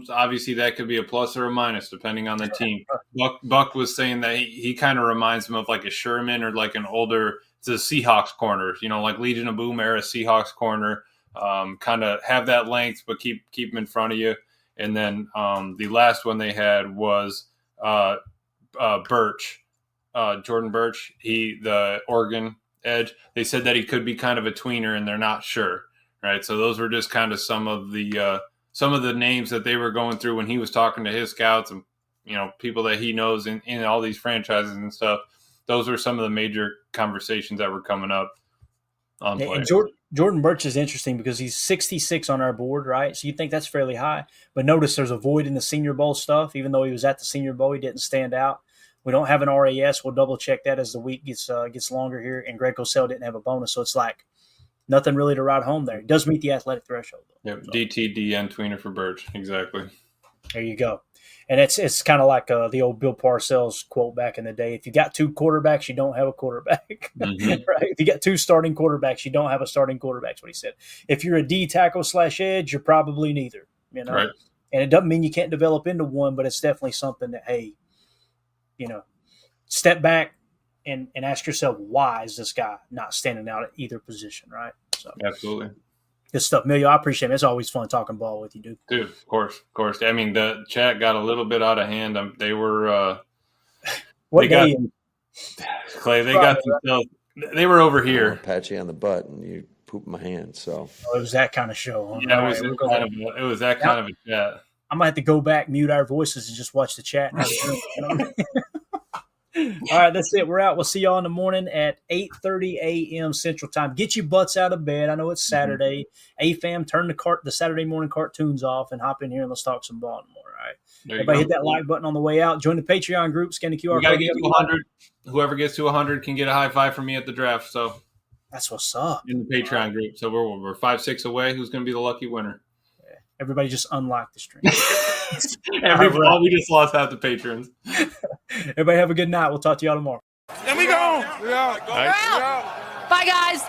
obviously that could be a plus or a minus depending on the team. Buck was saying that he kind of reminds him of like a Sherman or like an older the Seahawks corners, like Legion of Boom era Seahawks corner. Kind of have that length, but keep him in front of you. And then the last one they had was Birch, Jordan Birch. The Oregon edge. They said that he could be kind of a tweener, and they're not sure, right? So those were just kind of some of the names that they were going through when he was talking to his scouts and people that he knows in all these franchises and stuff. Those were some of the major conversations that were coming up on play. And Jordan Birch is interesting because he's 66 on our board, right? So you think that's fairly high. But notice there's a void in the Senior Bowl stuff. Even though he was at the Senior Bowl, he didn't stand out. We don't have an RAS. We'll double-check that as the week gets longer here. And Greg Cosell didn't have a bonus. So it's like nothing really to ride home there. He does meet the athletic threshold, though. Yep, so. DTDN tweener for Birch. Exactly. There you go. And it's kind of like the old Bill Parcells quote back in the day. If you got two quarterbacks, you don't have a quarterback. Mm-hmm. Right? If you got two starting quarterbacks, you don't have a starting quarterback. That's what he said. If you're a D tackle / edge, you're probably neither. Right. And it doesn't mean you can't develop into one, but it's definitely something that, hey, step back and ask yourself, why is this guy not standing out at either position, right? So absolutely. Good stuff, Emilio. I appreciate it. It's always fun talking ball with you, dude. Dude, of course. I mean, the chat got a little bit out of hand. They were Clay. They got themselves. They were over here. Pat you on the butt, and you poop my hand. So it was that kind of show. Huh? Yeah, it was that kind of a chat. I might have to go back, mute our voices, and just watch the chat. All right, that's it. We're out. We'll see y'all in the morning at 8:30 a.m. Central Time. Get your butts out of bed. I know it's Saturday. AFAM, turn the Saturday morning cartoons off and hop in here and let's talk some Baltimore. All right. Everybody hit that like button on the way out. Join the Patreon group. Scan the QR code. We got to get to 100. Whoever gets to 100 can get a high five from me at the draft. So that's what's up. In the Patreon group. So we're 5-6 away. Who's going to be the lucky winner? Yeah. Everybody just unlock the stream. We just lost half the patrons. Everybody have a good night. We'll talk to y'all tomorrow. And we go. We out. Bye, guys.